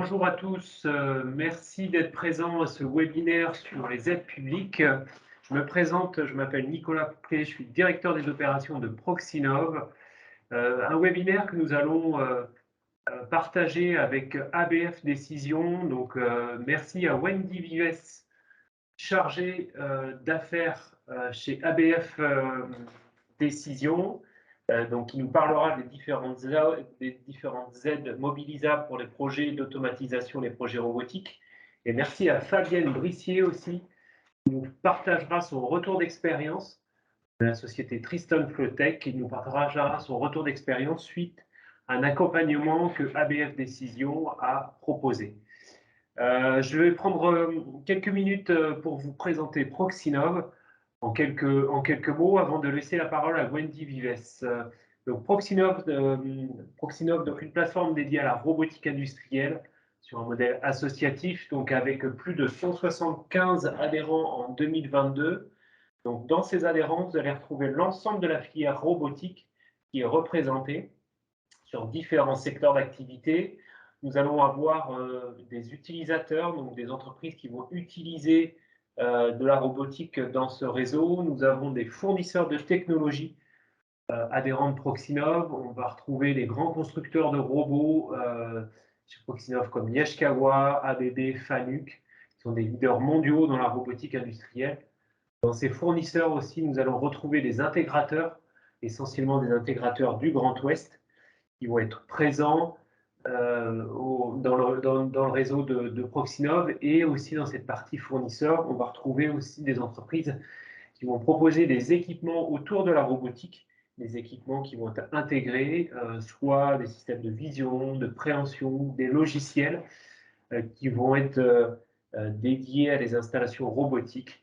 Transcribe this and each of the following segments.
Bonjour à tous, merci d'être présents à ce webinaire sur les aides publiques. Je me présente, je m'appelle Nicolas Pouclet, je suis directeur des opérations de Proxinov. Un webinaire que nous allons partager avec ABF Décision. Donc, merci à Wendy Vives, chargée d'affaires chez ABF Décision. Donc, qui nous parlera des différentes aides mobilisables pour les projets d'automatisation, les projets robotiques. Et merci à Fabienne Brissier aussi, qui nous partagera son retour d'expérience de la société Tristan Flotech, qui nous partagera son retour d'expérience suite à un accompagnement que ABF Décision a proposé. Je vais prendre quelques minutes pour vous présenter Proxinov en quelques mots avant de laisser la parole à Wendy Vives. Donc Proxinov, donc une plateforme dédiée à la robotique industrielle sur un modèle associatif, donc avec plus de 175 adhérents en 2022. Donc dans ces adhérents, vous allez retrouver l'ensemble de la filière robotique qui est représentée sur différents secteurs d'activité. Nous allons avoir des utilisateurs, donc des entreprises qui vont utiliser de la robotique dans ce réseau. Nous avons des fournisseurs de technologies adhérents de Proxinov. On va retrouver les grands constructeurs de robots chez Proxinov comme Yaskawa, ABB, Fanuc, qui sont des leaders mondiaux dans la robotique industrielle. Dans ces fournisseurs aussi, nous allons retrouver des intégrateurs, essentiellement des intégrateurs du Grand Ouest, qui vont être présents dans le réseau de Proxinov. Et aussi dans cette partie fournisseur, on va retrouver aussi des entreprises qui vont proposer des équipements autour de la robotique, des équipements qui vont être intégrés, soit des systèmes de vision, de préhension, des logiciels qui vont être dédiés à des installations robotiques,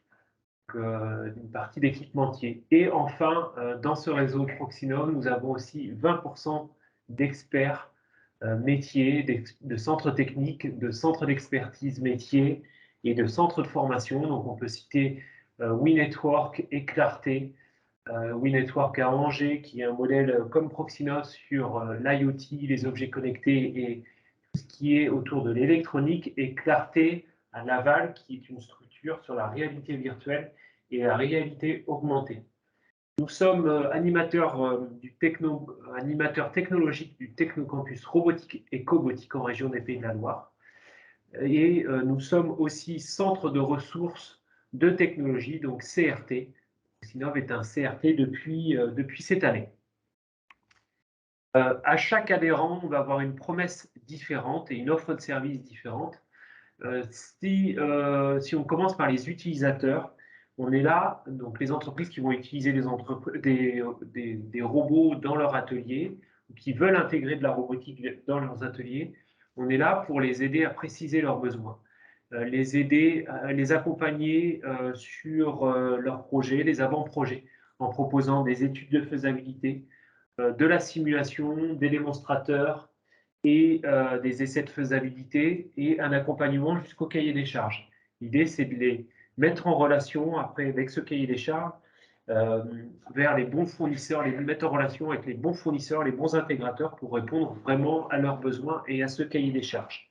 une partie d'équipementiers. Et enfin, dans ce réseau de Proxinov, nous avons aussi 20% d'experts métiers, de centres techniques, de centres d'expertise métiers et de centres de formation. Donc on peut citer WeNetwork et Clarté. WeNetwork à Angers, qui est un modèle comme Proxinov sur l'IoT, les objets connectés et tout ce qui est autour de l'électronique, et Clarté à Laval, qui est une structure sur la réalité virtuelle et la réalité augmentée. Nous sommes animateurs technologiques du Technocampus Robotique et Cobotique en région des Pays de la Loire. Et nous sommes aussi centre de ressources de technologie, donc CRT. Proxinov est un CRT depuis cette année. À chaque adhérent, on va avoir une promesse différente et une offre de service différente. Si on commence par les utilisateurs, on est là, donc les entreprises qui vont utiliser des robots dans leur atelier, ou qui veulent intégrer de la robotique dans leurs ateliers, on est là pour les aider à préciser leurs besoins, les aider, les accompagner sur leurs projets, les avant-projets, en proposant des études de faisabilité, de la simulation, des démonstrateurs, et des essais de faisabilité et un accompagnement jusqu'au cahier des charges. L'idée, c'est de les mettre en relation après avec ce cahier des charges vers les bons fournisseurs, les mettre en relation avec les bons fournisseurs, les bons intégrateurs pour répondre vraiment à leurs besoins et à ce cahier des charges.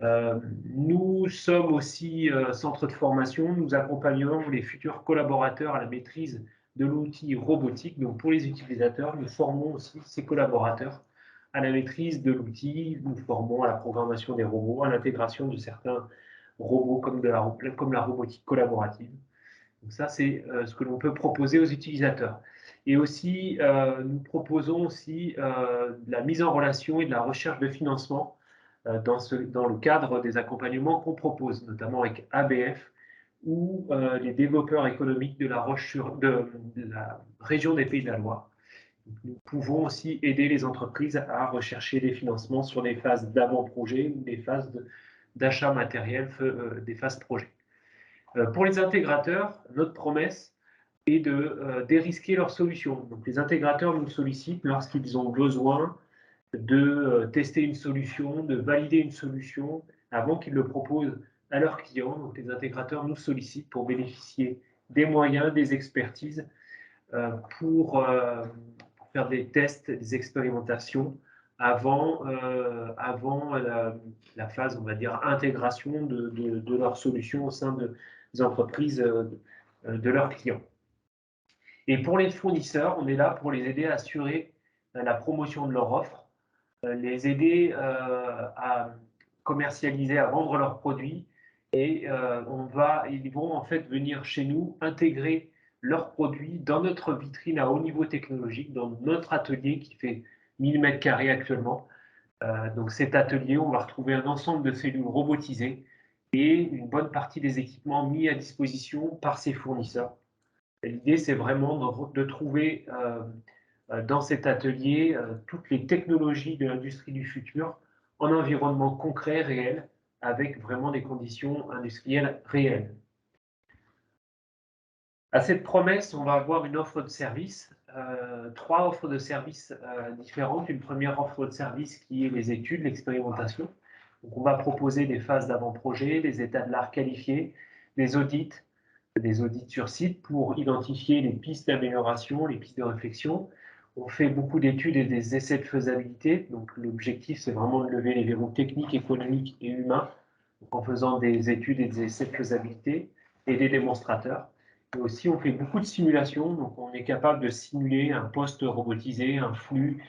Nous sommes aussi centre de formation, nous accompagnons les futurs collaborateurs à la maîtrise de l'outil robotique. Donc pour les utilisateurs, nous formons aussi ces collaborateurs à la maîtrise de l'outil, nous formons à la programmation des robots, à l'intégration de certains robots comme la robotique collaborative. Donc ça, c'est ce que l'on peut proposer aux utilisateurs. Et aussi, nous proposons aussi de la mise en relation et de la recherche de financement dans le cadre des accompagnements qu'on propose, notamment avec ABF ou les développeurs économiques de la région des Pays de la Loire. Nous pouvons aussi aider les entreprises à rechercher des financements sur les phases d'avant-projet ou des phases d'achat matériel, des phases projet. Pour les intégrateurs, notre promesse est de dérisquer leurs solutions. Donc les intégrateurs nous sollicitent lorsqu'ils ont besoin de tester une solution, de valider une solution avant qu'ils le proposent à leurs clients. Donc les intégrateurs nous sollicitent pour bénéficier des moyens, des expertises pour faire des tests, des expérimentations avant la phase, on va dire, intégration de leurs solutions au sein des entreprises de leurs clients. Et pour les fournisseurs, on est là pour les aider à assurer la promotion de leur offre, les aider à commercialiser, à vendre leurs produits. Et ils vont en fait venir chez nous intégrer leurs produits dans notre vitrine à haut niveau technologique, dans notre atelier qui fait 1000 mètres carrés actuellement. Donc cet atelier, on va retrouver un ensemble de cellules robotisées et une bonne partie des équipements mis à disposition par ces fournisseurs. L'idée, c'est vraiment de trouver dans cet atelier toutes les technologies de l'industrie du futur en environnement concret, réel, avec vraiment des conditions industrielles réelles. À cette promesse, on va avoir une offre de service, 3 offres de service différentes. Une première offre de service qui est les études, l'expérimentation. Donc, on va proposer des phases d'avant-projet, des états de l'art qualifiés, des audits sur site pour identifier les pistes d'amélioration, les pistes de réflexion. On fait beaucoup d'études et des essais de faisabilité. Donc, l'objectif, c'est vraiment de lever les verrous techniques, économiques et humains en faisant des études et des essais de faisabilité et des démonstrateurs. Et aussi, on fait beaucoup de simulations. Donc, on est capable de simuler un poste robotisé, un flux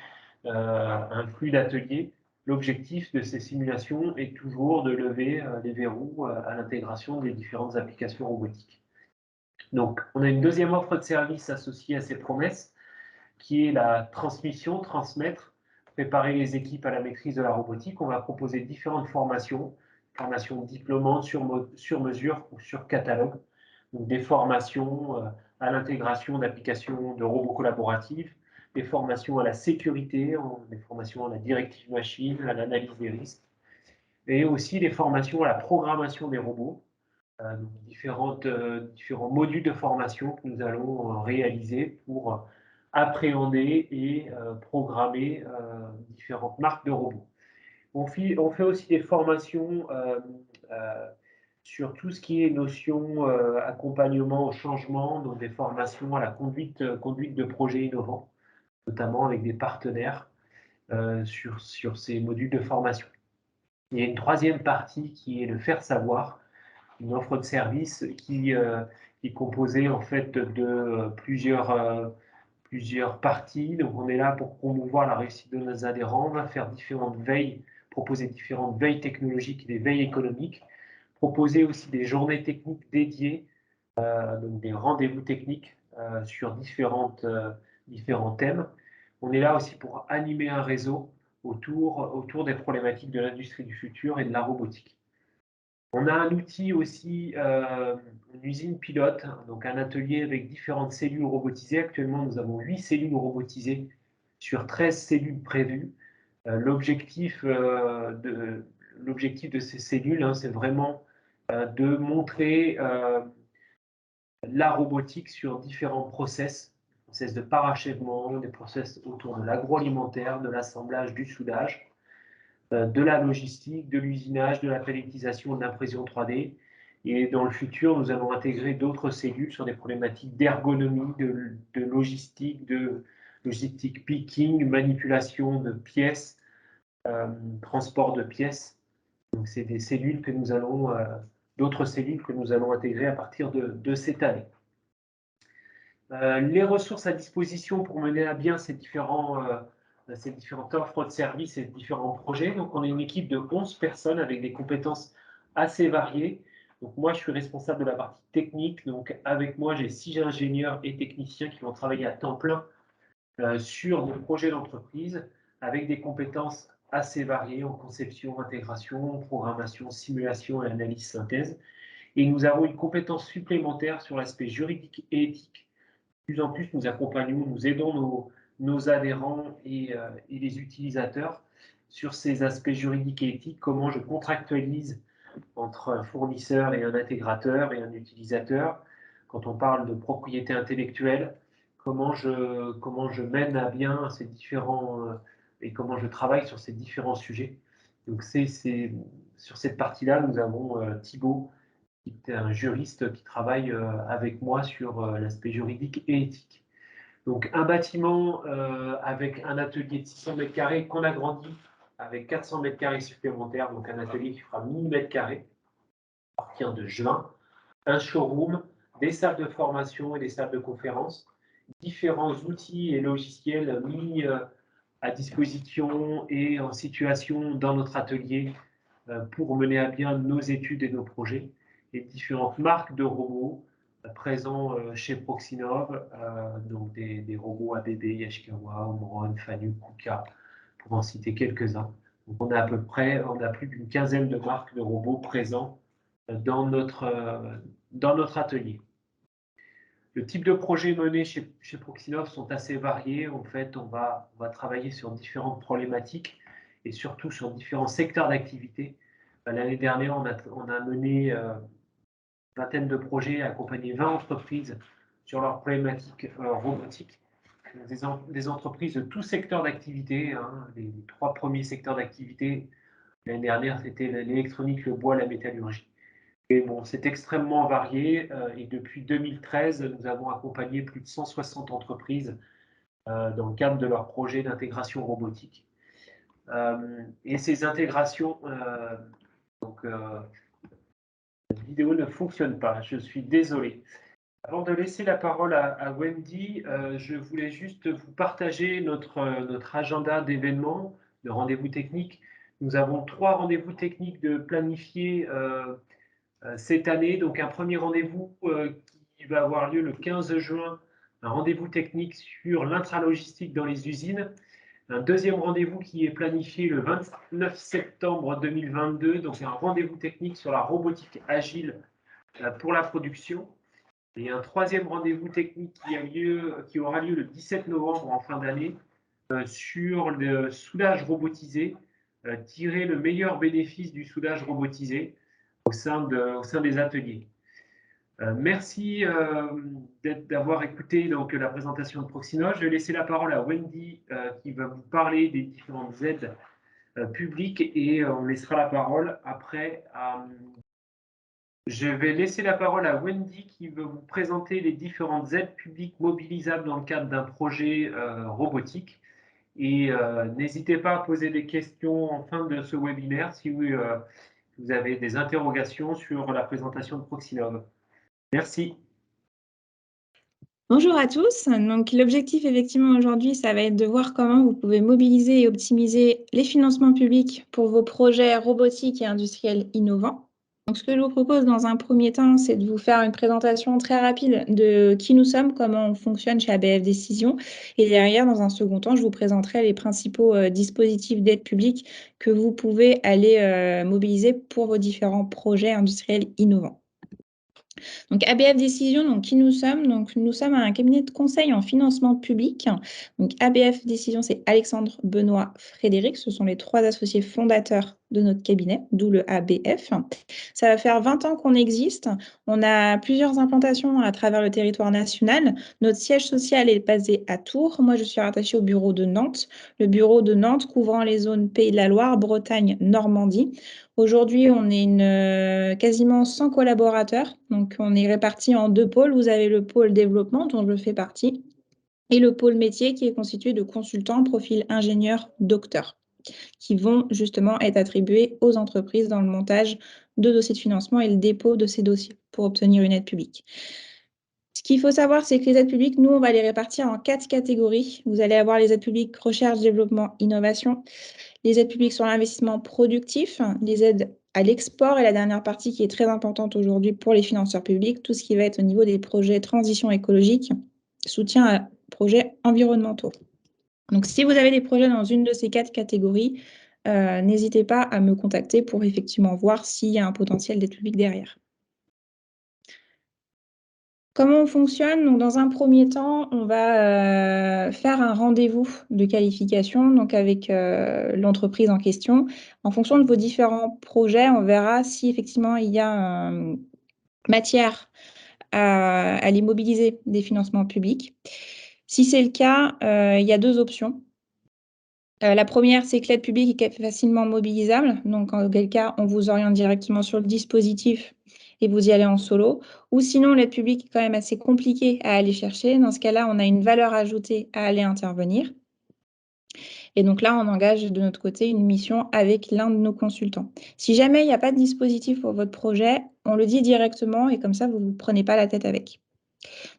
d'atelier. L'objectif de ces simulations est toujours de lever les verrous à l'intégration des différentes applications robotiques. Donc, on a une deuxième offre de service associée à ces promesses, qui est la transmission, transmettre, préparer les équipes à la maîtrise de la robotique. On va proposer différentes formations diplômantes sur mesure ou sur catalogue. Donc, des formations à l'intégration d'applications de robots collaboratifs, des formations à la sécurité, des formations à la directive machine, à l'analyse des risques, et aussi des formations à la programmation des robots. Différents modules de formation que nous allons réaliser pour appréhender et programmer différentes marques de robots. On fait aussi des formations sur tout ce qui est notion accompagnement au changement, donc des formations à la conduite de projets innovants, notamment avec des partenaires sur ces modules de formation. Il y a une troisième partie qui est le faire savoir, une offre de service qui est composée en fait de plusieurs parties. Donc on est là pour promouvoir la réussite de nos adhérents, on va faire différentes veilles, proposer différentes veilles technologiques et des veilles économiques, proposer aussi des journées techniques dédiées, donc des rendez-vous techniques sur différents thèmes. On est là aussi pour animer un réseau autour des problématiques de l'industrie du futur et de la robotique. On a un outil aussi, une usine pilote, donc un atelier avec différentes cellules robotisées. Actuellement, nous avons 8 cellules robotisées sur 13 cellules prévues. L'objectif de ces cellules, c'est vraiment de montrer la robotique sur différents process de parachèvement, des process autour de l'agroalimentaire, de l'assemblage, du soudage, de la logistique, de l'usinage, de la pelletisation, de l'impression 3D. Et dans le futur, nous allons intégrer d'autres cellules sur des problématiques d'ergonomie, de logistique picking, manipulation de pièces, transport de pièces. Donc, c'est des cellules que nous allons, d'autres cellules que nous allons intégrer à partir de cette année. Les ressources à disposition pour mener à bien ces différentes offres de services et différents projets. Donc, on est une équipe de 11 personnes avec des compétences assez variées. Donc, moi, je suis responsable de la partie technique. Donc, avec moi, j'ai 6 ingénieurs et techniciens qui vont travailler à temps plein sur des projets d'entreprise avec des compétences assez variées en conception, intégration, programmation, simulation et analyse synthèse. Et nous avons une compétence supplémentaire sur l'aspect juridique et éthique. De plus en plus, nous accompagnons, nous aidons nos adhérents et les utilisateurs sur ces aspects juridiques et éthiques, comment je contractualise entre un fournisseur et un intégrateur et un utilisateur, quand on parle de propriété intellectuelle, comment je mène à bien ces différents et comment je travaille sur ces différents sujets. Donc sur cette partie-là, nous avons Thibaut, qui est un juriste qui travaille avec moi sur l'aspect juridique et éthique. Donc un bâtiment avec un atelier de 600 mètres carrés qu'on agrandit avec 400 mètres carrés supplémentaires, donc un atelier qui fera 1000 mètres carrés à partir de juin, un showroom, des salles de formation et des salles de conférence, différents outils et logiciels mis à disposition et en situation dans notre atelier pour mener à bien nos études et nos projets, et différentes marques de robots présents chez Proxinov, donc des robots ABB, Yaskawa, Omron, Fanu, Kuka, pour en citer quelques-uns. Donc on a plus d'une quinzaine de marques de robots présents dans notre atelier. Le type de projets menés chez Proxinov sont assez variés. En fait, on va travailler sur différentes problématiques et surtout sur différents secteurs d'activité. L'année dernière, on a mené une vingtaine de projets, accompagné 20 entreprises sur leurs problématiques robotiques. Des entreprises de tout secteur d'activité. Hein. Les 3 premiers secteurs d'activité l'année dernière, c'était l'électronique, le bois, la métallurgie. Et bon, c'est extrêmement varié et depuis 2013, nous avons accompagné plus de 160 entreprises dans le cadre de leurs projets d'intégration robotique. Et ces intégrations, la vidéo ne fonctionne pas, je suis désolé. Avant de laisser la parole à Wendy, je voulais juste vous partager notre agenda d'événements, de rendez-vous techniques. Nous avons 3 rendez-vous techniques de planifier cette année. Donc un premier rendez-vous qui va avoir lieu le 15 juin, un rendez-vous technique sur l'intralogistique dans les usines. Un deuxième rendez-vous qui est planifié le 29 septembre 2022, donc un rendez-vous technique sur la robotique agile pour la production. Et un troisième rendez-vous technique qui aura lieu le 17 novembre en fin d'année sur le soudage robotisé, tirer le meilleur bénéfice du soudage robotisé au sein des ateliers. Merci d'avoir écouté donc, la présentation de Proxinov. Je vais laisser la parole à Wendy qui va vous parler des différentes aides publiques et on laissera la parole après à... Je vais laisser la parole à Wendy qui va vous présenter les différentes aides publiques mobilisables dans le cadre d'un projet robotique. Et n'hésitez pas à poser des questions en fin de ce webinaire si vous avez des interrogations sur la présentation de Proxinov. Merci. Bonjour à tous. Donc, l'objectif, effectivement, aujourd'hui, ça va être de voir comment vous pouvez mobiliser et optimiser les financements publics pour vos projets robotiques et industriels innovants. Donc, ce que je vous propose dans un premier temps, c'est de vous faire une présentation très rapide de qui nous sommes, comment on fonctionne chez ABF Décision. Et derrière, dans un second temps, je vous présenterai les principaux dispositifs d'aide publique que vous pouvez aller mobiliser pour vos différents projets industriels innovants. Donc ABF Décision, donc qui nous sommes? Donc nous sommes un cabinet de conseil en financement public. Donc ABF Décision, c'est Alexandre, Benoît, Frédéric. Ce sont les 3 associés fondateurs de notre cabinet, d'où le ABF. Ça va faire 20 ans qu'on existe. On a plusieurs implantations à travers le territoire national. Notre siège social est basé à Tours. Moi, je suis rattachée au bureau de Nantes. Le bureau de Nantes couvrant les zones Pays de la Loire, Bretagne, Normandie. Aujourd'hui, on est quasiment 100 collaborateurs. Donc, on est répartis en 2 pôles. Vous avez le pôle développement, dont je fais partie, et le pôle métier, qui est constitué de consultants, profil ingénieur, docteur, qui vont justement être attribués aux entreprises dans le montage de dossiers de financement et le dépôt de ces dossiers pour obtenir une aide publique. Ce qu'il faut savoir, c'est que les aides publiques, nous, on va les répartir en 4 catégories. Vous allez avoir les aides publiques recherche, développement, innovation, les aides publiques sur l'investissement productif, les aides à l'export et la dernière partie qui est très importante aujourd'hui pour les financeurs publics, tout ce qui va être au niveau des projets transition écologique, soutien à projets environnementaux. Donc, si vous avez des projets dans une de ces 4 catégories, n'hésitez pas à me contacter pour effectivement voir s'il y a un potentiel d'aide publique derrière. Comment on fonctionne? Donc, dans un premier temps, on va faire un rendez-vous de qualification donc avec l'entreprise en question. En fonction de vos différents projets, on verra si effectivement il y a matière à aller mobiliser des financements publics. Si c'est le cas, il y a 2 options. La première, c'est que l'aide publique est facilement mobilisable. Donc, en quel cas, on vous oriente directement sur le dispositif et vous y allez en solo. Ou sinon, l'aide publique est quand même assez compliquée à aller chercher. Dans ce cas-là, on a une valeur ajoutée à aller intervenir. Et donc là, on engage de notre côté une mission avec l'un de nos consultants. Si jamais il n'y a pas de dispositif pour votre projet, on le dit directement et comme ça, vous ne vous prenez pas la tête avec.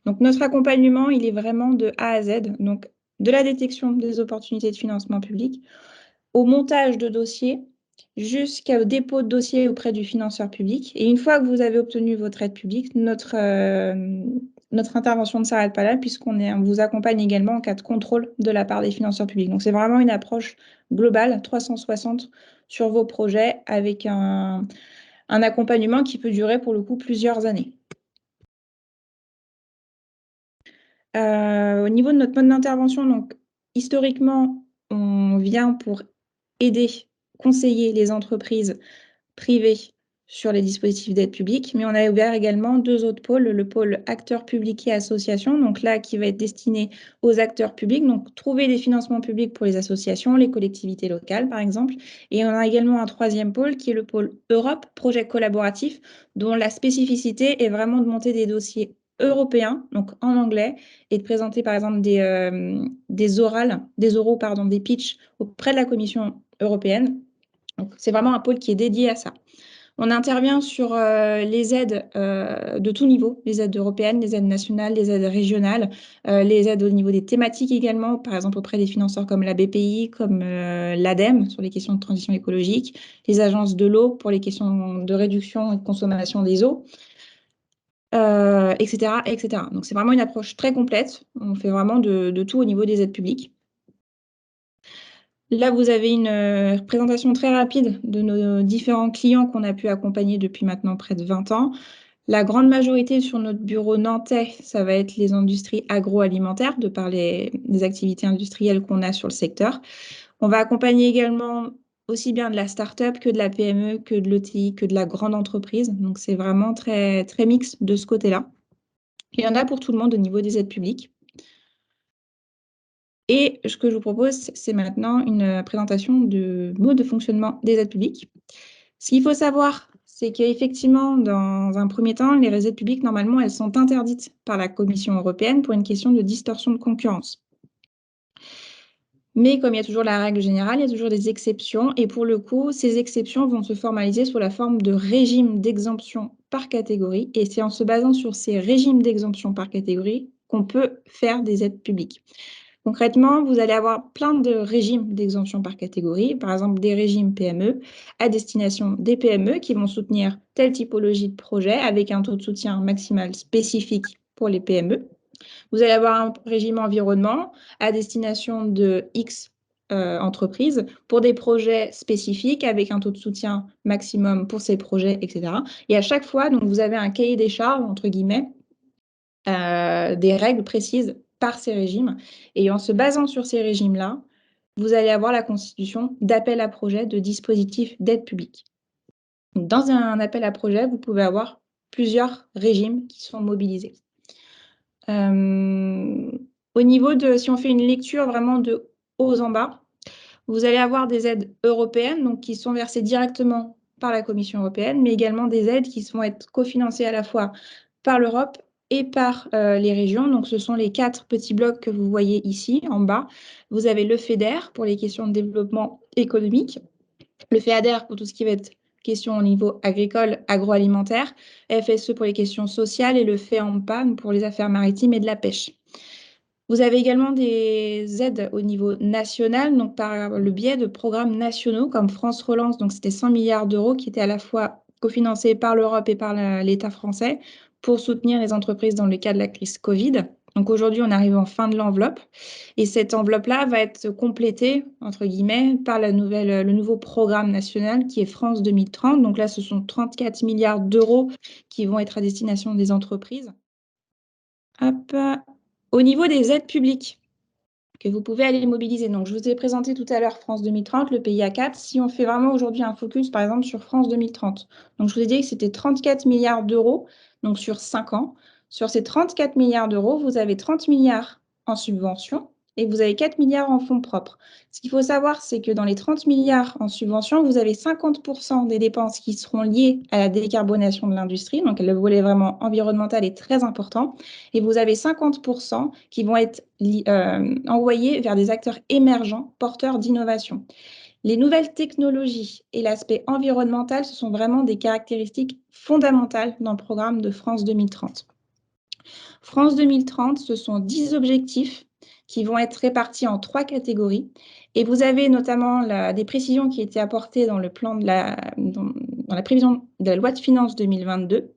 Donc notre accompagnement, il est vraiment de A à Z, donc de la détection des opportunités de financement public au montage de dossiers jusqu'au dépôt de dossier auprès du financeur public. Et une fois que vous avez obtenu votre aide publique, notre intervention ne s'arrête pas là on vous accompagne également en cas de contrôle de la part des financeurs publics. Donc c'est vraiment une approche globale, 360 sur vos projets avec un accompagnement qui peut durer pour le coup plusieurs années. Au niveau de notre mode d'intervention, donc historiquement, on vient pour aider, conseiller les entreprises privées sur les dispositifs d'aide publique, mais on a ouvert également 2 autres pôles, le pôle acteurs publics et associations, donc là qui va être destiné aux acteurs publics, donc trouver des financements publics pour les associations, les collectivités locales par exemple, et on a également un 3e pôle qui est le pôle Europe, projet collaboratif, dont la spécificité est vraiment de monter des dossiers européens, donc en anglais, et de présenter par exemple des oraux, des pitchs auprès de la Commission européenne. Donc, c'est vraiment un pôle qui est dédié à ça. On intervient sur les aides de tout niveau, les aides européennes, les aides nationales, les aides régionales, les aides au niveau des thématiques également, par exemple auprès des financeurs comme la BPI, comme l'ADEME sur les questions de transition écologique, les agences de l'eau pour les questions de réduction et de consommation des eaux, etc., etc. Donc c'est vraiment une approche très complète. On fait vraiment de tout au niveau des aides publiques. Là, vous avez une présentation très rapide de nos différents clients qu'on a pu accompagner depuis maintenant près de 20 ans. La grande majorité sur notre bureau nantais, ça va être les industries agroalimentaires, de par les activités industrielles qu'on a sur le secteur. On va accompagner également aussi bien de la start-up que de la PME, que de l'ETI, que de la grande entreprise. Donc, c'est vraiment très, très mix de ce côté-là. Il y en a pour tout le monde au niveau des aides publiques. Et ce que je vous propose, c'est maintenant une présentation de mode de fonctionnement des aides publiques. Ce qu'il faut savoir, c'est qu'effectivement, dans un premier temps, les aides publiques, normalement, elles sont interdites par la Commission européenne pour une question de distorsion de concurrence. Mais comme il y a toujours la règle générale, il y a toujours des exceptions. Et pour le coup, ces exceptions vont se formaliser sous la forme de régimes d'exemption par catégorie. Et c'est en se basant sur ces régimes d'exemption par catégorie qu'on peut faire des aides publiques. Concrètement, vous allez avoir plein de régimes d'exemption par catégorie, par exemple des régimes PME à destination des PME qui vont soutenir telle typologie de projet avec un taux de soutien maximal spécifique pour les PME. Vous allez avoir un régime environnement à destination de X entreprises pour des projets spécifiques avec un taux de soutien maximum pour ces projets, etc. Et à chaque fois, donc, vous avez un cahier des charges, entre guillemets, des règles précises par ces régimes. Et en se basant sur ces régimes-là, vous allez avoir la constitution d'appels à projets de dispositifs d'aide publique. Donc, dans un appel à projet, vous pouvez avoir plusieurs régimes qui sont mobilisés. Au niveau de, si on fait une lecture vraiment de haut en bas, vous allez avoir des aides européennes donc qui sont versées directement par la Commission européenne, mais également des aides qui vont être cofinancées à la fois par l'Europe et par les régions. Donc, ce sont les 4 petits blocs que vous voyez ici en bas. Vous avez le FEDER pour les questions de développement économique, le FEADER pour tout ce qui va être question au niveau agricole, agroalimentaire, FSE pour les questions sociales et le FEAMPA pour les affaires maritimes et de la pêche. Vous avez également des aides au niveau national, donc par le biais de programmes nationaux comme France Relance, donc c'était 100 milliards d'euros qui étaient à la fois cofinancés par l'Europe et par l'État français pour soutenir les entreprises dans le cas de la crise Covid. Donc aujourd'hui, on arrive en fin de l'enveloppe et cette enveloppe-là va être complétée, entre guillemets, par le nouveau programme national qui est France 2030. Donc là, ce sont 34 milliards d'euros qui vont être à destination des entreprises. Hop. Au niveau des aides publiques que vous pouvez aller mobiliser, donc je vous ai présenté tout à l'heure France 2030, le PIA 4. Si on fait vraiment aujourd'hui un focus, par exemple, sur France 2030, donc je vous ai dit que c'était 34 milliards d'euros, donc sur 5 ans. Sur ces 34 milliards d'euros, vous avez 30 milliards en subvention et vous avez 4 milliards en fonds propres. Ce qu'il faut savoir, c'est que dans les 30 milliards en subvention, vous avez 50% des dépenses qui seront liées à la décarbonation de l'industrie. Donc, le volet vraiment environnemental est très important. Et vous avez 50% qui vont être envoyés vers des acteurs émergents, porteurs d'innovation. Les nouvelles technologies et l'aspect environnemental, ce sont vraiment des caractéristiques fondamentales dans le programme de France 2030. France 2030, ce sont 10 objectifs qui vont être répartis en 3 catégories. Et vous avez notamment des précisions qui étaient apportées dans le plan dans la prévision de la loi de finances 2022.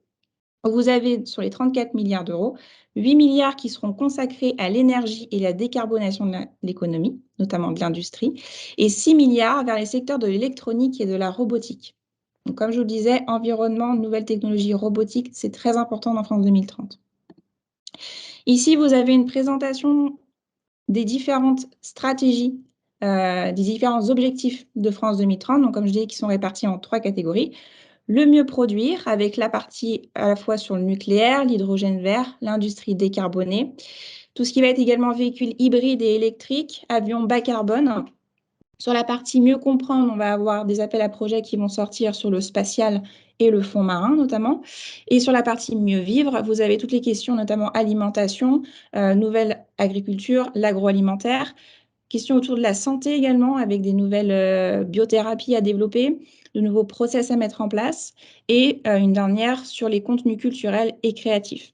Vous avez sur les 34 milliards d'euros, 8 milliards qui seront consacrés à l'énergie et la décarbonation de l'économie, notamment de l'industrie, et 6 milliards vers les secteurs de l'électronique et de la robotique. Donc, comme je vous le disais, environnement, nouvelles technologies, robotique, c'est très important dans France 2030. Ici, vous avez une présentation des différentes stratégies, des différents objectifs de France 2030, donc comme je disais, qui sont répartis en 3 catégories. Le mieux produire, avec la partie à la fois sur le nucléaire, l'hydrogène vert, l'industrie décarbonée, tout ce qui va être également véhicules hybrides et électriques, avions bas carbone. Sur la partie mieux comprendre, on va avoir des appels à projets qui vont sortir sur le spatial et le fond marin notamment. Et sur la partie mieux vivre, vous avez toutes les questions, notamment alimentation, nouvelle agriculture, l'agroalimentaire, questions autour de la santé également, avec des nouvelles biothérapies à développer, de nouveaux process à mettre en place, et une dernière sur les contenus culturels et créatifs.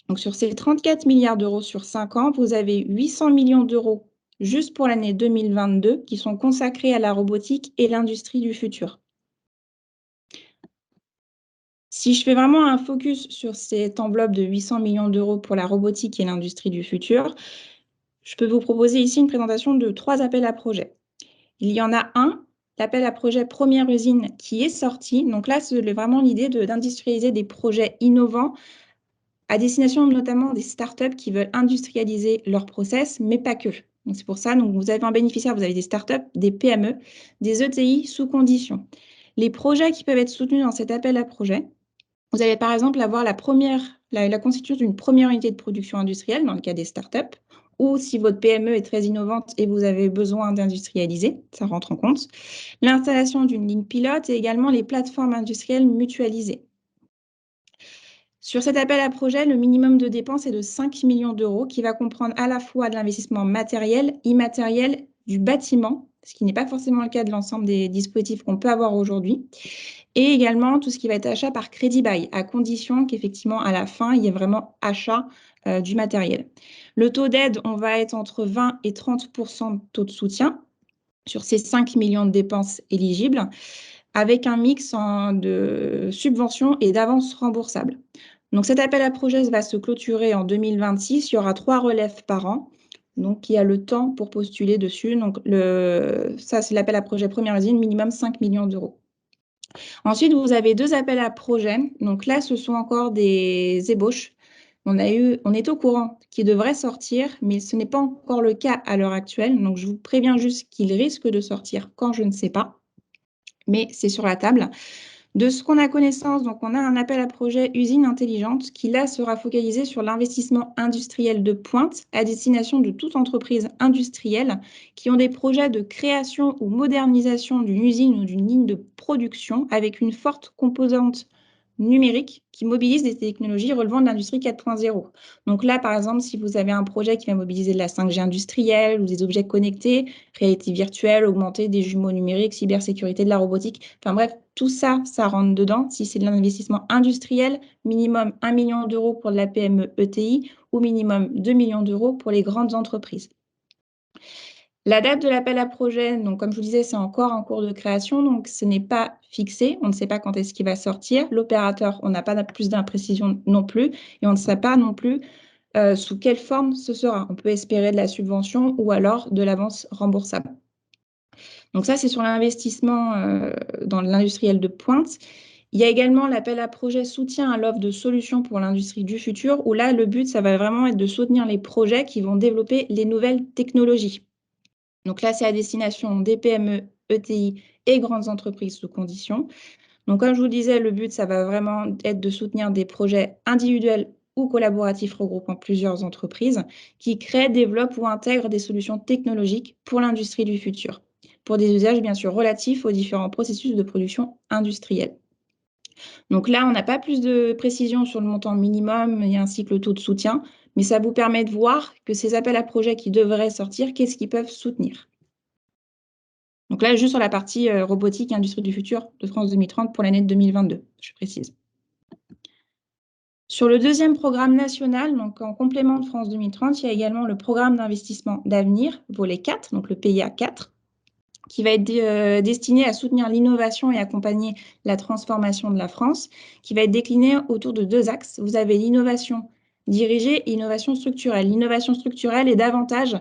Donc sur ces 34 milliards d'euros sur 5 ans, vous avez 800 millions d'euros juste pour l'année 2022 qui sont consacrés à la robotique et l'industrie du futur. Si je fais vraiment un focus sur cette enveloppe de 800 millions d'euros pour la robotique et l'industrie du futur, je peux vous proposer ici une présentation de 3 appels à projets. Il y en a un, l'appel à projet Première usine, qui est sorti. Donc là, c'est vraiment l'idée d'industrialiser des projets innovants à destination notamment des startups qui veulent industrialiser leurs process, mais pas que. C'est pour ça, donc vous avez un bénéficiaire, vous avez des startups, des PME, des ETI sous condition. Les projets qui peuvent être soutenus dans cet appel à projet, vous allez par exemple avoir la constitution d'une première unité de production industrielle dans le cas des startups, ou si votre PME est très innovante et vous avez besoin d'industrialiser, ça rentre en compte. L'installation d'une ligne pilote et également les plateformes industrielles mutualisées. Sur cet appel à projet, le minimum de dépenses est de 5 millions d'euros qui va comprendre à la fois de l'investissement matériel, immatériel, du bâtiment, ce qui n'est pas forcément le cas de l'ensemble des dispositifs qu'on peut avoir aujourd'hui, et également tout ce qui va être achat par crédit bail, à condition qu'effectivement à la fin, il y ait vraiment achat du matériel. Le taux d'aide, on va être entre 20 et 30% de taux de soutien sur ces 5 millions de dépenses éligibles, avec un mix de subventions et d'avances remboursables. Donc cet appel à projet va se clôturer en 2026. Il y aura 3 relèves par an. Donc il y a le temps pour postuler dessus. Donc ça, c'est l'appel à projet Première usine, minimum 5 millions d'euros. Ensuite, vous avez 2 appels à projet. Donc là, ce sont encore des ébauches. On est au courant qu'ils devraient sortir, mais ce n'est pas encore le cas à l'heure actuelle. Donc je vous préviens juste qu'ils risquent de sortir quand je ne sais pas. Mais c'est sur la table. De ce qu'on a connaissance, donc on a un appel à projet usine intelligente qui là sera focalisé sur l'investissement industriel de pointe à destination de toute entreprise industrielle qui ont des projets de création ou modernisation d'une usine ou d'une ligne de production avec une forte composante numérique qui mobilise des technologies relevant de l'industrie 4.0. Donc là, par exemple, si vous avez un projet qui va mobiliser de la 5G industrielle ou des objets connectés, réalité virtuelle, augmentée, des jumeaux numériques, cybersécurité, de la robotique, enfin bref, tout ça, ça rentre dedans. Si c'est de l'investissement industriel, minimum 1 million d'euros pour de la PME ETI ou minimum 2 millions d'euros pour les grandes entreprises. La date de l'appel à projet, donc comme je vous disais, c'est encore en cours de création, donc ce n'est pas fixé. On ne sait pas quand est-ce qu'il va sortir. L'opérateur, on n'a pas plus d'imprécision non plus, et on ne sait pas non plus sous quelle forme ce sera. On peut espérer de la subvention ou alors de l'avance remboursable. Donc ça, c'est sur l'investissement dans l'industriel de pointe. Il y a également l'appel à projet soutien à l'offre de solutions pour l'industrie du futur, où là, le but, ça va vraiment être de soutenir les projets qui vont développer les nouvelles technologies. Donc là, c'est à destination des PME, ETI et grandes entreprises sous conditions. Donc comme je vous disais, le but, ça va vraiment être de soutenir des projets individuels ou collaboratif regroupant plusieurs entreprises qui créent, développent ou intègrent des solutions technologiques pour l'industrie du futur, pour des usages bien sûr relatifs aux différents processus de production industrielle. Donc là, on n'a pas plus de précision sur le montant minimum et ainsi que le taux de soutien, mais ça vous permet de voir que ces appels à projets qui devraient sortir, qu'est-ce qu'ils peuvent soutenir. Donc là, juste sur la partie robotique et industrie du futur de France 2030 pour l'année 2022, je précise. Sur le deuxième programme national, donc en complément de France 2030, il y a également le programme d'investissement d'avenir, volet 4, donc le PIA 4, qui va être destiné à soutenir l'innovation et accompagner la transformation de la France, qui va être décliné autour de 2 axes. Vous avez l'innovation dirigée et l'innovation structurelle. L'innovation structurelle est davantage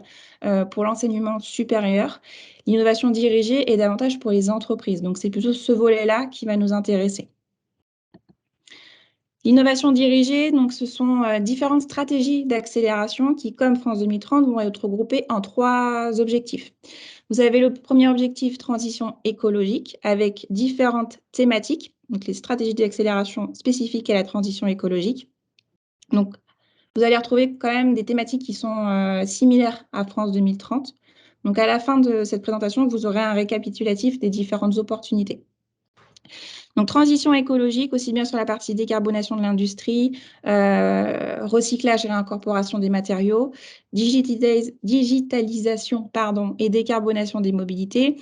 pour l'enseignement supérieur. L'innovation dirigée est davantage pour les entreprises. Donc, c'est plutôt ce volet-là qui va nous intéresser. L'innovation dirigée, donc, ce sont différentes stratégies d'accélération qui, comme France 2030, vont être regroupées en 3 objectifs. Vous avez le premier objectif, transition écologique, avec différentes thématiques, donc les stratégies d'accélération spécifiques à la transition écologique. Donc, vous allez retrouver quand même des thématiques qui sont similaires à France 2030. Donc, à la fin de cette présentation, vous aurez un récapitulatif des différentes opportunités. Donc, transition écologique, aussi bien sur la partie décarbonation de l'industrie, recyclage et réincorporation des matériaux, digitalisation et décarbonation des mobilités,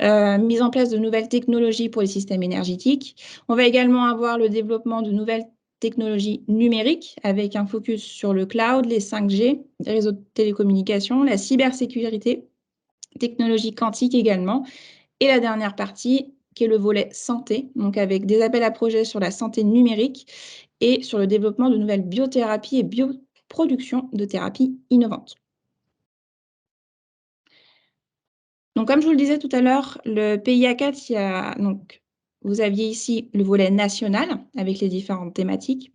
mise en place de nouvelles technologies pour les systèmes énergétiques. On va également avoir le développement de nouvelles technologies numériques avec un focus sur le cloud, les 5G, les réseaux de télécommunications, la cybersécurité, technologie quantique également. Et la dernière partie, qui est le volet santé, donc avec des appels à projets sur la santé numérique et sur le développement de nouvelles biothérapies et bioproduction de thérapies innovantes. Donc, comme je vous le disais tout à l'heure, le PIA 4, vous aviez ici le volet national avec les différentes thématiques.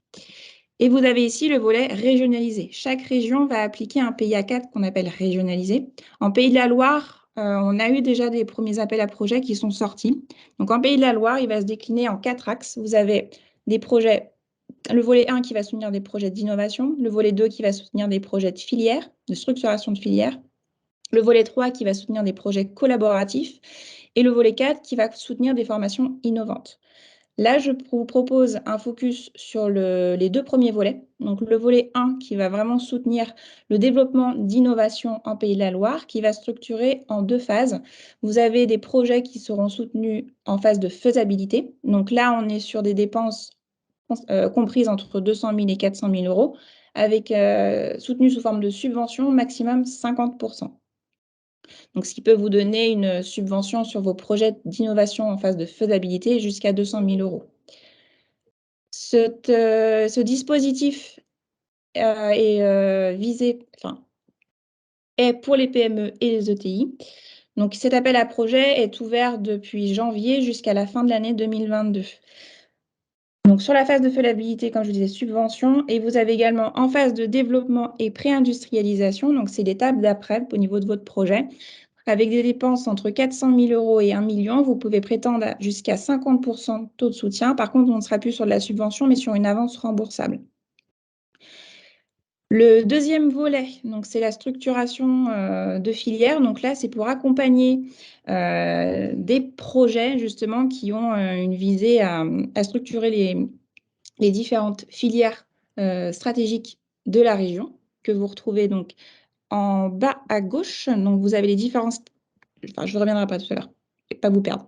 Et vous avez ici le volet régionalisé. Chaque région va appliquer un PIA 4 qu'on appelle régionalisé. En Pays de la Loire, on a eu déjà des premiers appels à projets qui sont sortis. Donc, en Pays de la Loire, il va se décliner en 4 axes. Vous avez des projets, le volet 1 qui va soutenir des projets d'innovation, le volet 2 qui va soutenir des projets de filière, de structuration de filière, le volet 3 qui va soutenir des projets collaboratifs et le volet 4 qui va soutenir des formations innovantes. Là, je vous propose un focus sur les 2 premiers volets. Donc, le volet 1 qui va vraiment soutenir le développement d'innovation en Pays de la Loire, qui va structurer en 2 phases. Vous avez des projets qui seront soutenus en phase de faisabilité. Donc là, on est sur des dépenses comprises entre 200 000 et 400 000 euros, avec soutenus sous forme de subvention, maximum 50%. Donc, ce qui peut vous donner une subvention sur vos projets d'innovation en phase de faisabilité jusqu'à 200 000 euros. Ce dispositif est pour les PME et les ETI. Donc, cet appel à projet est ouvert depuis janvier jusqu'à la fin de l'année 2022. Donc, sur la phase de faisabilité, comme je vous disais, subvention. Et vous avez également en phase de développement et pré-industrialisation. Donc, c'est l'étape d'après au niveau de votre projet. Avec des dépenses entre 400 000 euros et 1 million, vous pouvez prétendre jusqu'à 50% de taux de soutien. Par contre, on ne sera plus sur de la subvention, mais sur une avance remboursable. Le deuxième volet, c'est la structuration de filières. Donc là, c'est pour accompagner des projets justement qui ont une visée à structurer les différentes filières stratégiques de la région que vous retrouvez donc en bas à gauche. Donc vous avez les différences. Enfin, je ne reviendrai pas tout à l'heure, je ne vais pas vous perdre.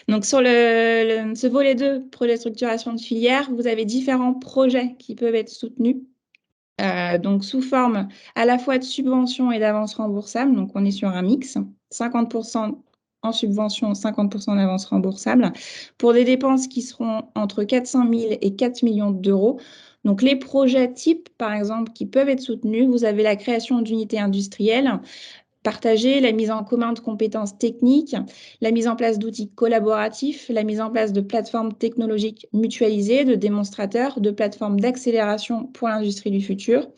Donc, sur ce volet 2, projet de structuration de filière, vous avez différents projets qui peuvent être soutenus. Donc, sous forme à la fois de subventions et d'avances remboursables. Donc, on est sur un mix, 50% en subvention, 50% d'avance remboursable, pour des dépenses qui seront entre 400 000 et 4 millions d'euros. Donc, les projets types, par exemple, qui peuvent être soutenus, vous avez la création d'unités industrielles, partager, la mise en commun de compétences techniques, la mise en place d'outils collaboratifs, la mise en place de plateformes technologiques mutualisées, de démonstrateurs, de plateformes d'accélération pour l'industrie du futur.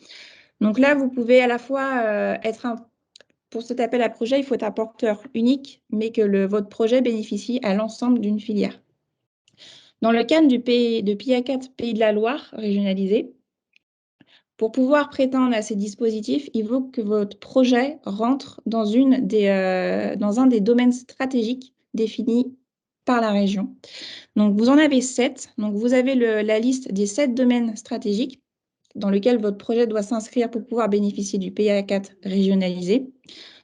Donc là, vous pouvez à la fois pour cet appel à projet, il faut être un porteur unique, mais que votre projet bénéficie à l'ensemble d'une filière. Dans le cadre de PIA 4 Pays de la Loire régionalisé, Pour pouvoir prétendre à ces dispositifs, il faut que votre projet rentre dans un des domaines stratégiques définis par la région. Donc, vous en avez 7. Donc, vous avez la liste des 7 domaines stratégiques dans lesquels votre projet doit s'inscrire pour pouvoir bénéficier du PA4 régionalisé.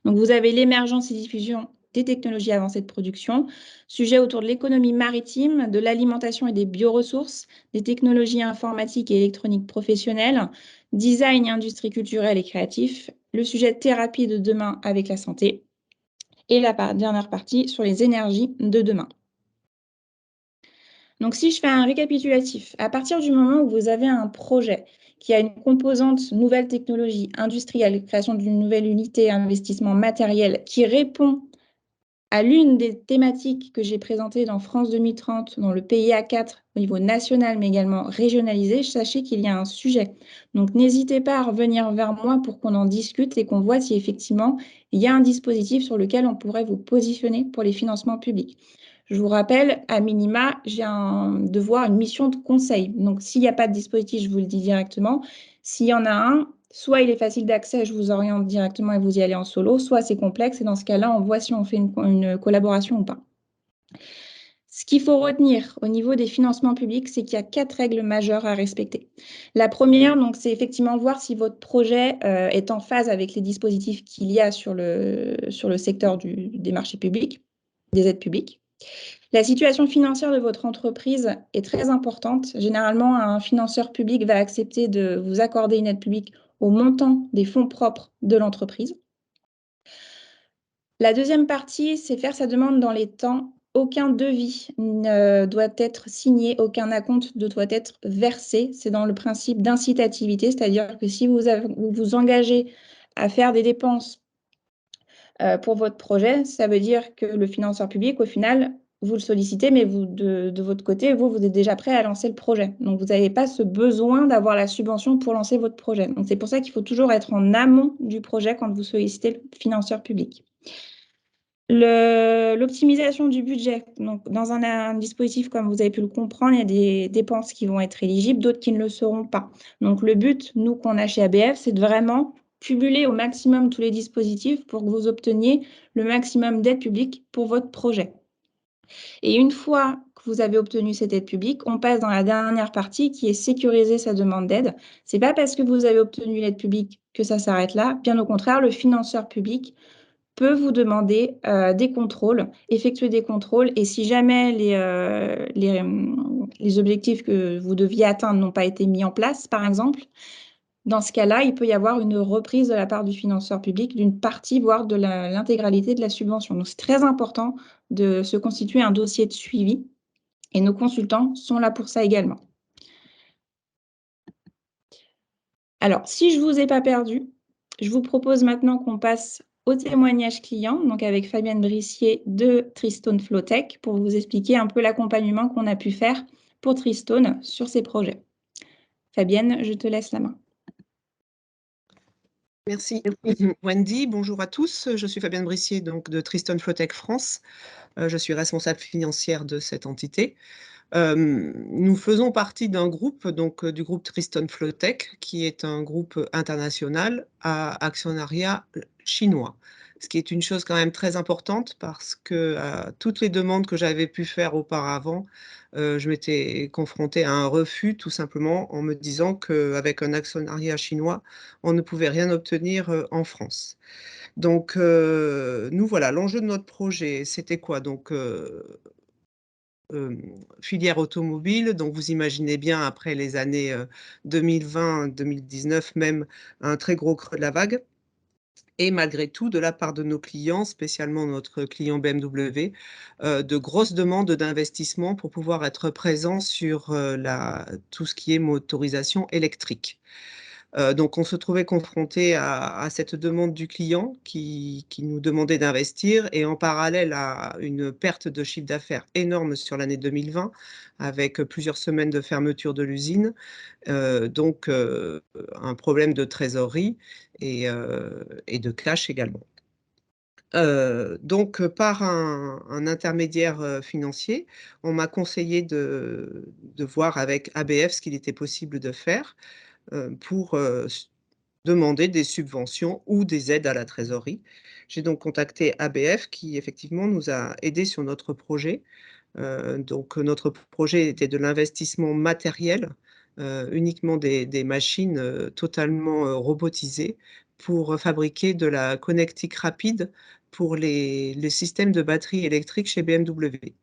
Donc, vous avez l'émergence et diffusion des technologies avancées de production, sujets autour de l'économie maritime, de l'alimentation et des bioressources, des technologies informatiques et électroniques professionnelles, design, industrie culturelle et créatif, le sujet thérapie de demain avec la santé, et la dernière partie sur les énergies de demain. Donc, si je fais un récapitulatif, à partir du moment où vous avez un projet qui a une composante nouvelle technologie, industrielle, création d'une nouvelle unité, investissement matériel, qui répond à l'une des thématiques que j'ai présentées dans France 2030, dans le PIA4 au niveau national, mais également régionalisé, sachez qu'il y a un sujet. Donc, n'hésitez pas à revenir vers moi pour qu'on en discute et qu'on voit si effectivement il y a un dispositif sur lequel on pourrait vous positionner pour les financements publics. Je vous rappelle, à minima, j'ai un devoir, une mission de conseil. Donc, s'il n'y a pas de dispositif, je vous le dis directement. S'il y en a un, soit il est facile d'accès, je vous oriente directement et vous y allez en solo, soit c'est complexe et dans ce cas-là, on voit si on fait une collaboration ou pas. Ce qu'il faut retenir au niveau des financements publics, c'est qu'il y a 4 règles majeures à respecter. La première, donc, c'est effectivement voir si votre projet est en phase avec les dispositifs qu'il y a sur le secteur des marchés publics, des aides publiques. La situation financière de votre entreprise est très importante. Généralement, un financeur public va accepter de vous accorder une aide publique au montant des fonds propres de l'entreprise. La deuxième partie, c'est faire sa demande dans les temps. Aucun devis ne doit être signé, aucun acompte ne doit être versé. C'est dans le principe d'incitativité, c'est-à-dire que si vous vous engagez à faire des dépenses pour votre projet, ça veut dire que le financeur public, au final, vous le sollicitez, mais vous, de votre côté, vous êtes déjà prêt à lancer le projet. Donc, vous n'avez pas ce besoin d'avoir la subvention pour lancer votre projet. Donc, c'est pour ça qu'il faut toujours être en amont du projet quand vous sollicitez le financeur public. L'optimisation du budget. Donc, dans un dispositif, comme vous avez pu le comprendre, il y a des dépenses qui vont être éligibles, d'autres qui ne le seront pas. Donc, le but, nous, qu'on a chez ABF, c'est de vraiment cumuler au maximum tous les dispositifs pour que vous obteniez le maximum d'aide publique pour votre projet. Et une fois que vous avez obtenu cette aide publique, on passe dans la dernière partie qui est sécuriser sa demande d'aide. Ce n'est pas parce que vous avez obtenu l'aide publique que ça s'arrête là. Bien au contraire, le financeur public peut vous demander des contrôles, effectuer des contrôles, et si jamais les objectifs que vous deviez atteindre n'ont pas été mis en place, par exemple, dans ce cas-là, il peut y avoir une reprise de la part du financeur public d'une partie, voire de l'intégralité de la subvention. Donc, c'est très important de se constituer un dossier de suivi, et nos consultants sont là pour ça également. Alors, si je ne vous ai pas perdu, je vous propose maintenant qu'on passe au témoignage client, donc avec Fabienne Brissier de Tristone Flowtech, pour vous expliquer un peu l'accompagnement qu'on a pu faire pour Tristone sur ces projets. Fabienne, je te laisse la main. Merci Wendy, bonjour à tous. Je suis Fabienne Brissier donc, de Tristone Flowtech France. Je suis responsable financière de cette entité. Nous faisons partie d'un groupe, donc du groupe Tristone Flowtech, qui est un groupe international à actionnariat chinois. Ce qui est une chose quand même très importante parce que toutes les demandes que j'avais pu faire auparavant, je m'étais confrontée à un refus tout simplement en me disant qu'avec un actionnariat chinois, on ne pouvait rien obtenir en France. Donc, nous voilà, l'enjeu de notre projet, c'était quoi? Donc, filière automobile, donc vous imaginez bien après les années 2020-2019 même, un très gros creux de la vague. Et malgré tout, de la part de nos clients, spécialement notre client BMW, de grosses demandes d'investissement pour pouvoir être présent sur tout ce qui est motorisation électrique. Donc on se trouvait confronté à cette demande du client qui nous demandait d'investir et en parallèle à une perte de chiffre d'affaires énorme sur l'année 2020 avec plusieurs semaines de fermeture de l'usine, donc un problème de trésorerie et de cash également. Donc par un intermédiaire financier, on m'a conseillé de voir avec ABF ce qu'il était possible de faire. pour demander des subventions ou des aides à la trésorerie. J'ai donc contacté ABF qui effectivement nous a aidés sur notre projet. Donc notre projet était de l'investissement matériel, uniquement des machines totalement robotisées pour fabriquer de la connectique rapide pour les systèmes de batterie électrique chez BMW.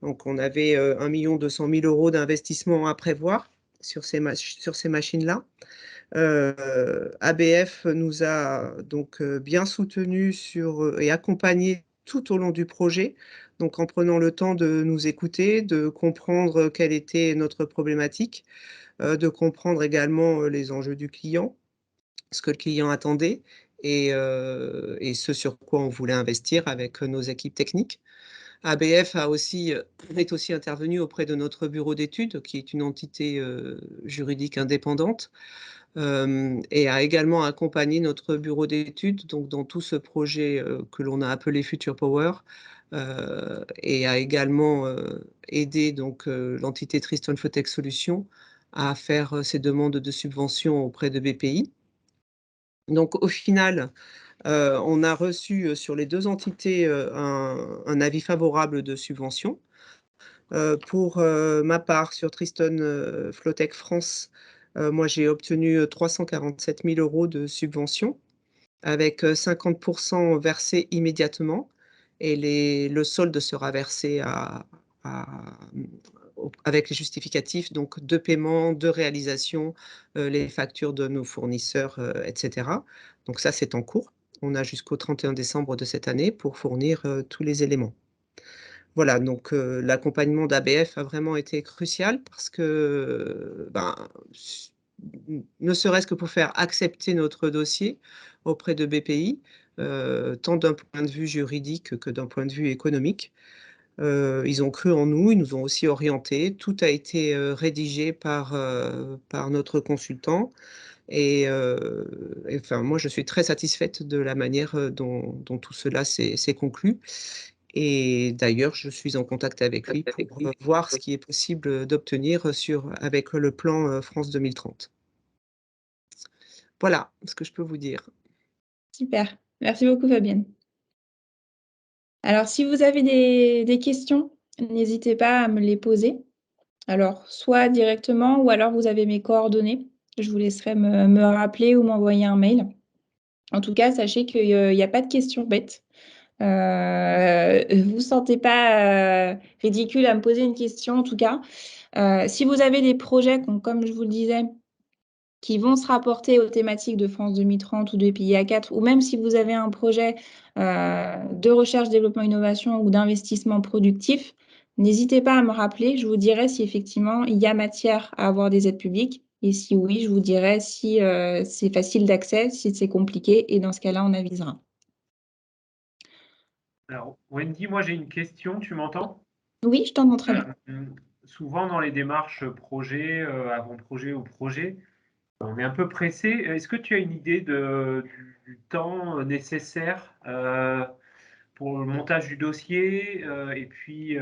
Donc on avait 1 200 000 € d'investissement à prévoir sur ces machines-là. ABF nous a donc bien soutenus et accompagnés tout au long du projet, donc en prenant le temps de nous écouter, de comprendre quelle était notre problématique, de comprendre également les enjeux du client, ce que le client attendait et ce sur quoi on voulait investir avec nos équipes techniques. ABF est aussi intervenu auprès de notre bureau d'études, qui est une entité juridique indépendante, et a également accompagné notre bureau d'études donc dans tout ce projet que l'on a appelé Future Power, et a également aidé donc l'entité Tristan Flotech Solutions à faire ses demandes de subventions auprès de BPI. Donc au final, on a reçu sur les 2 entités un avis favorable de subvention. Pour ma part, sur Tristan Flotech France, moi j'ai obtenu 347 000 € de subvention, avec 50% versés immédiatement, et le solde sera versé avec les justificatifs donc de paiement, de réalisation, les factures de nos fournisseurs, etc. Donc ça, c'est en cours. On a jusqu'au 31 décembre de cette année pour fournir tous les éléments. Voilà, donc l'accompagnement d'ABF a vraiment été crucial parce que, ne serait-ce que pour faire accepter notre dossier auprès de BPI, tant d'un point de vue juridique que d'un point de vue économique. Ils ont cru en nous, ils nous ont aussi orientés. Tout a été rédigé par notre consultant et enfin, moi, je suis très satisfaite de la manière dont tout cela s'est conclu. Et d'ailleurs, je suis en contact avec lui pour voir ce qui est possible d'obtenir avec le plan France 2030. Voilà ce que je peux vous dire. Super. Merci beaucoup, Fabienne. Alors, si vous avez des questions, n'hésitez pas à me les poser. Alors, soit directement ou alors vous avez mes coordonnées. Je vous laisserai me rappeler ou m'envoyer un mail. En tout cas, sachez qu'il n'y a pas de questions bêtes. Vous ne sentez pas ridicule à me poser une question, en tout cas. Si vous avez des projets, comme je vous le disais, qui vont se rapporter aux thématiques de France 2030 ou de PIA4, ou même si vous avez un projet de recherche, développement, innovation ou d'investissement productif, n'hésitez pas à me rappeler. Je vous dirai si effectivement il y a matière à avoir des aides publiques. Et si oui, je vous dirai si c'est facile d'accès, si c'est compliqué. Et dans ce cas-là, on avisera. Alors, Wendy, moi j'ai une question, tu m'entends? Oui, je t'entends très bien. Souvent dans les démarches projet, avant-projet ou projet, on est un peu pressé. Est-ce que tu as une idée du temps nécessaire pour le montage du dossier et puis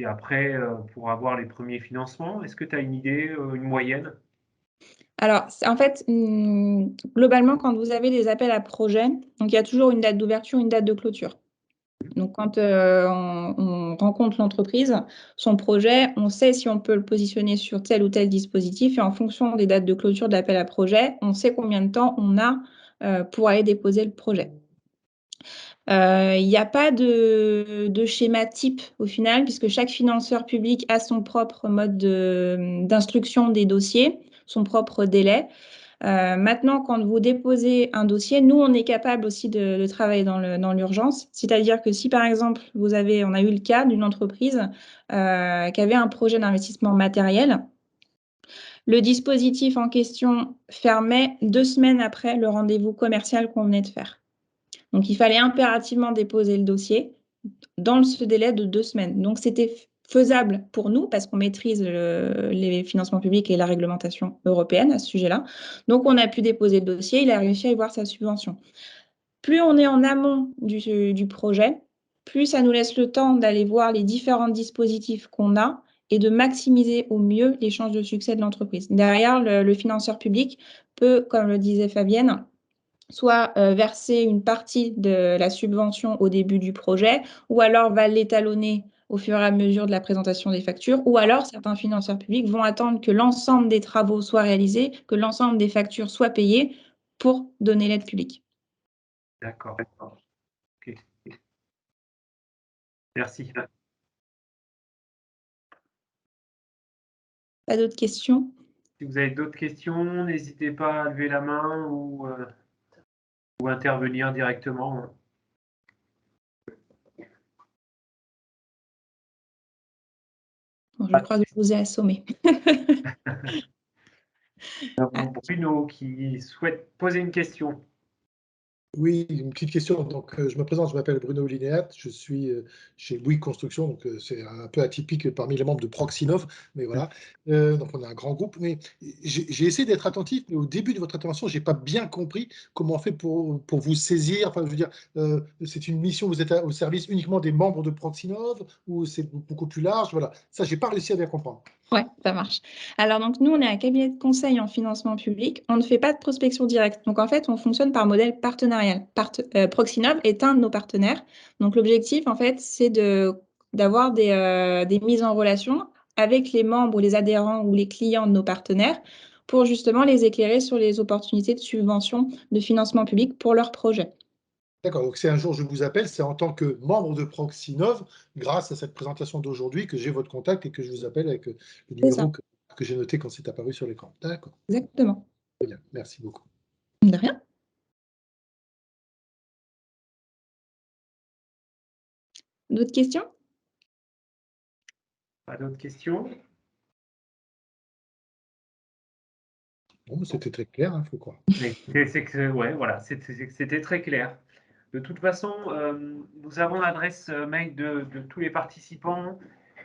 après pour avoir les premiers financements? Est-ce que tu as une idée, une moyenne? Alors, en fait, globalement, quand vous avez des appels à projets, donc il y a toujours une date d'ouverture, une date de clôture. Donc, quand on rencontre l'entreprise, son projet, on sait si on peut le positionner sur tel ou tel dispositif. Et en fonction des dates de clôture de l'appel à projet, on sait combien de temps on a pour aller déposer le projet. Il n'y a pas de schéma type au final, puisque chaque financeur public a son propre mode d'instruction des dossiers, son propre délai. Maintenant, quand vous déposez un dossier, nous, on est capable aussi de travailler dans l'urgence. C'est-à-dire que si, par exemple, on a eu le cas d'une entreprise qui avait un projet d'investissement matériel, le dispositif en question fermait 2 semaines après le rendez-vous commercial qu'on venait de faire. Donc, il fallait impérativement déposer le dossier dans ce délai de 2 semaines. Donc, c'était faisable pour nous parce qu'on maîtrise les financements publics et la réglementation européenne à ce sujet-là. Donc, on a pu déposer le dossier, il a réussi à y voir sa subvention. Plus on est en amont du projet, plus ça nous laisse le temps d'aller voir les différents dispositifs qu'on a et de maximiser au mieux les chances de succès de l'entreprise. Derrière, le financeur public peut, comme le disait Fabienne, soit verser une partie de la subvention au début du projet, ou alors va l'étalonner au fur et à mesure de la présentation des factures, ou alors certains financeurs publics vont attendre que l'ensemble des travaux soient réalisés, que l'ensemble des factures soient payées pour donner l'aide publique. D'accord. Okay. Merci. Pas d'autres questions? Si vous avez d'autres questions, n'hésitez pas à lever la main ou intervenir directement. Bon, je crois que je vous ai assommé. Bruno qui souhaite poser une question. Oui, une petite question. Donc, je me présente, je m'appelle Bruno Linéat, je suis chez Bouygues Construction, donc c'est un peu atypique parmi les membres de Proxinov, mais voilà. Donc, on a un grand groupe, mais j'ai essayé d'être attentif, mais au début de votre intervention, j'ai pas bien compris comment on fait pour vous saisir. Enfin, je veux dire, c'est une mission, vous êtes au service uniquement des membres de Proxinov ou c'est beaucoup plus large? Voilà, ça, j'ai pas réussi à bien comprendre. Ouais, ça marche. Alors, donc, nous, on est un cabinet de conseil en financement public. On ne fait pas de prospection directe. Donc, en fait, on fonctionne par modèle partenarial. Proxinov est un de nos partenaires. Donc, l'objectif, en fait, c'est d'avoir des mises en relation avec les membres ou les adhérents ou les clients de nos partenaires pour justement les éclairer sur les opportunités de subvention de financement public pour leurs projets. D'accord, donc si un jour je vous appelle, c'est en tant que membre de Proxinov, grâce à cette présentation d'aujourd'hui, que j'ai votre contact et que je vous appelle avec le C'est ça, numéro que j'ai noté quand c'est apparu sur l'écran. D'accord, exactement. très bien, merci beaucoup. De rien. D'autres questions? Pas d'autres questions? Bon, c'était très clair, il faut croire. Ouais, voilà, c'était très clair. De toute façon, nous avons l'adresse mail de tous les participants.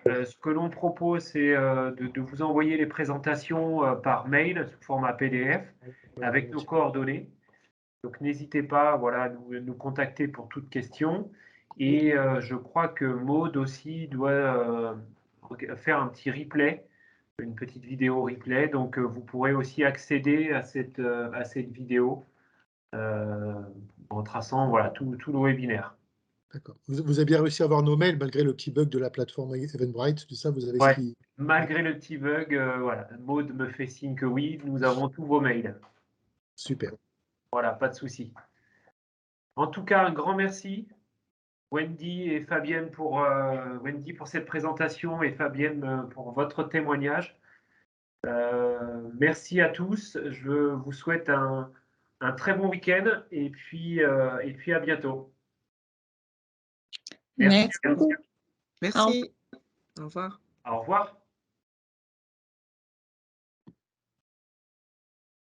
Ce que l'on propose, c'est de vous envoyer les présentations par mail sous format PDF avec nos coordonnées. Donc n'hésitez pas, voilà, à nous contacter pour toute question. Et je crois que Maud aussi doit faire un petit replay, une petite vidéo replay. Donc vous pourrez aussi accéder à cette vidéo en traçant voilà, tout le webinaire. D'accord. Vous avez bien réussi à avoir nos mails malgré le petit bug de la plateforme Eventbrite, tout ça, vous avez Ouais, ce qui... malgré le petit bug, voilà, Maud me fait signe que oui, nous avons tous vos mails. Super. Voilà, pas de souci. En tout cas, un grand merci, Wendy et Fabienne, Wendy pour cette présentation et Fabienne pour votre témoignage. Merci à tous. Je vous souhaite un très bon week-end et puis à bientôt. Merci. Merci beaucoup. Merci. Au revoir. Au revoir.